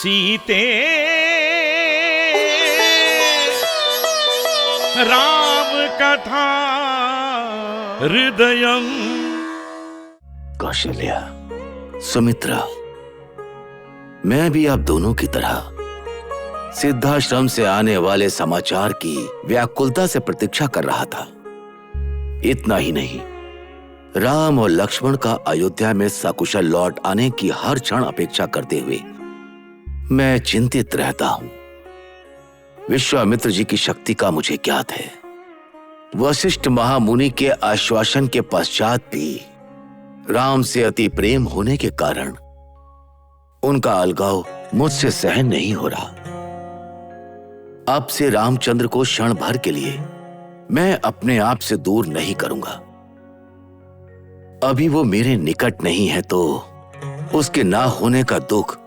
सीते राम कथा हृदयम। कौशल्या, सुमित्रा, मैं भी आप दोनों की तरह सिद्धाश्रम से आने वाले समाचार की व्याकुलता से प्रतीक्षा कर रहा था। इतना ही नहीं, राम और लक्ष्मण का अयोध्या में सकुशल लौट आने की हर क्षण अपेक्षा करते हुए मैं चिंतित रहता हूं। विश्वामित्र जी की शक्ति का मुझे ज्ञात है। वशिष्ठ महामुनि के आश्वासन के पश्चात भी राम से अति प्रेम होने के कारण उनका अलगाव मुझसे सहन नहीं हो रहा। अब से रामचंद्र को क्षण भर के लिए मैं अपने आप से दूर नहीं करूंगा। अभी वो मेरे निकट नहीं है तो उसके ना होने का दुख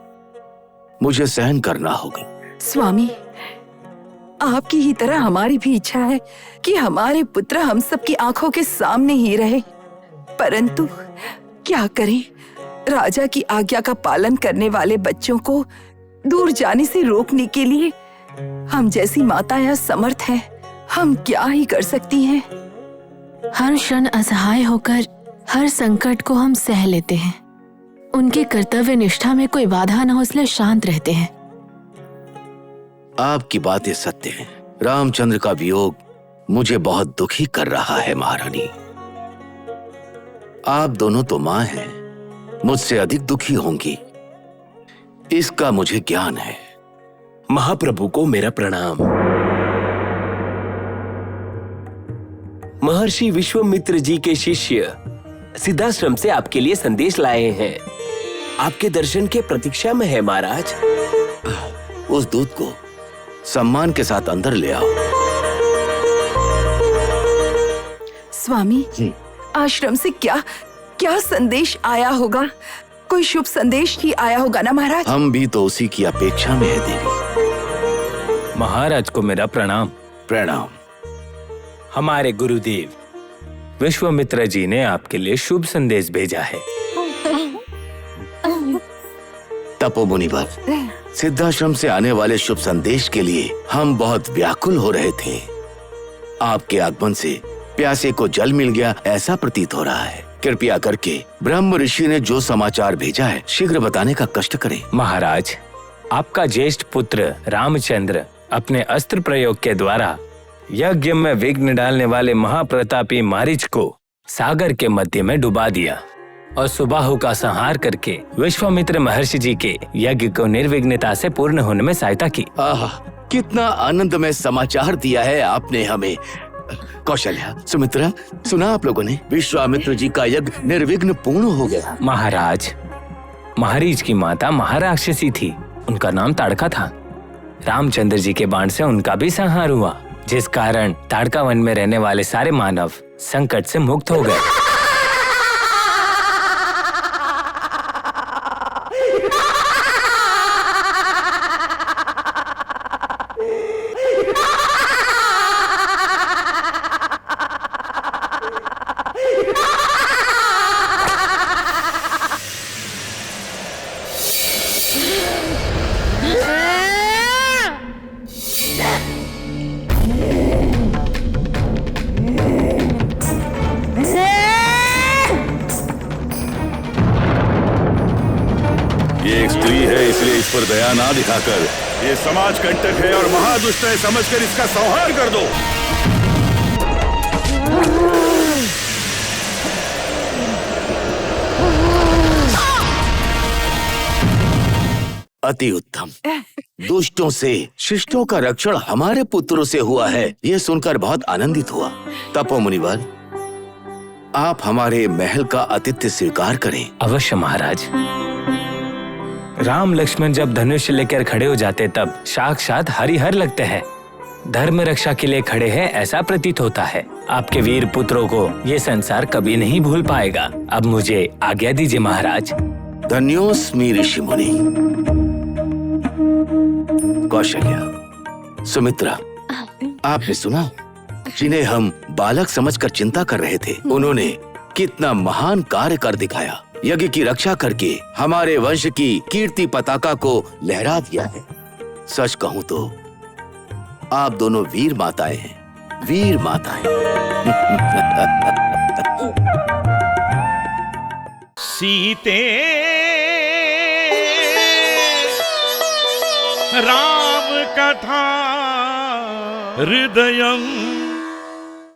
मुझे सहन करना होगा। स्वामी, आपकी ही तरह हमारी भी इच्छा है कि हमारे पुत्र हम सबकी आंखों के सामने ही रहे, परंतु क्या करें, राजा की आज्ञा का पालन करने वाले बच्चों को दूर जाने से रोकने के लिए हम जैसी माताएं असमर्थ हैं। हम क्या ही कर सकती हैं? हर क्षण असहाय होकर हर संकट को हम सह लेते हैं। उनकी कर्तव्य निष्ठा में कोई बाधा न हो इसलिए शांत रहते हैं। आपकी बातें सत्य हैं। रामचंद्र का वियोग मुझे बहुत दुखी कर रहा है महारानी। आप दोनों तो मां हैं, मुझसे अधिक दुखी होंगी, इसका मुझे ज्ञान है। महाप्रभु को मेरा प्रणाम। महर्षि विश्वामित्र जी के शिष्य सिद्धाश्रम से आपके लिए संदेश लाए हैं। आपके दर्शन के प्रतीक्षा में है महाराज। उस दूत को सम्मान के साथ अंदर ले आओ। स्वामी, आश्रम से क्या संदेश आया होगा? कोई शुभ संदेश ही आया होगा ना महाराज? हम भी तो उसी की अपेक्षा में है देवी। महाराज को मेरा प्रणाम। प्रणाम। हमारे गुरुदेव विश्वामित्र जी ने आपके लिए शुभ संदेश भेजा है। तपोमुनिवर, सिद्धाश्रम से आने वाले शुभ संदेश के लिए हम बहुत व्याकुल हो रहे थे। आपके आगमन से प्यासे को जल मिल गया ऐसा प्रतीत हो रहा है। कृपया करके ब्रह्म ऋषि ने जो समाचार भेजा है शीघ्र बताने का कष्ट करें। महाराज, आपका ज्येष्ठ पुत्र रामचंद्र अपने अस्त्र प्रयोग के द्वारा यज्ञ में विघ्न डालने वाले महाप्रतापी मारीच को सागर के मध्य में डुबा दिया और सुबाहु का संहार करके विश्वामित्र महर्षि जी के यज्ञ को निर्विघ्नता से पूर्ण होने में सहायता की। आह, कितना आनंदमय समाचार दिया है आपने हमें। कौशल्या, सुमित्रा, सुना आप लोगों ने? विश्वामित्र जी का यज्ञ निर्विघ्न पूर्ण हो गया। महाराज, मारीच की माता महाराक्षसी थी, उनका नाम ताड़का था। रामचंद्र जी के बाण से उनका भी संहार हुआ, जिस कारण ताड़का वन में रहने वाले सारे मानव संकट से मुक्त हो गए। ये एक स्त्री है, इसलिए इस पर दया ना दिखाकर ये समाज कंटक है और महादुष्ट है समझकर इसका संहार कर दो। अति उत्तम। दुष्टों से शिष्टों का रक्षण हमारे पुत्रों से हुआ है, ये सुनकर बहुत आनंदित हुआ। तपोमुनिवर, आप हमारे महल का आतिथ्य स्वीकार करें। अवश्य महाराज। राम लक्ष्मण जब धनुष लेकर खड़े हो जाते तब साक्षात हरिहर लगते हैं। धर्म रक्षा के लिए खड़े हैं ऐसा प्रतीत होता है। आपके वीर पुत्रों को ये संसार कभी नहीं भूल पाएगा। अब मुझे आज्ञा दीजिए महाराज। धन्योस्मि ऋषि मुनि। कौशल्या, सुमित्रा, आपने सुना? जिन्हें हम बालक समझकर चिंता कर रहे थे, उन्होंने कितना महान कार्य कर दिखाया। यज्ञ की रक्षा करके हमारे वंश की कीर्ति पताका को लहरा दिया है। सच कहूं तो आप दोनों वीर माताएं हैं, वीर माताएं। सीते राम कथा हृदयं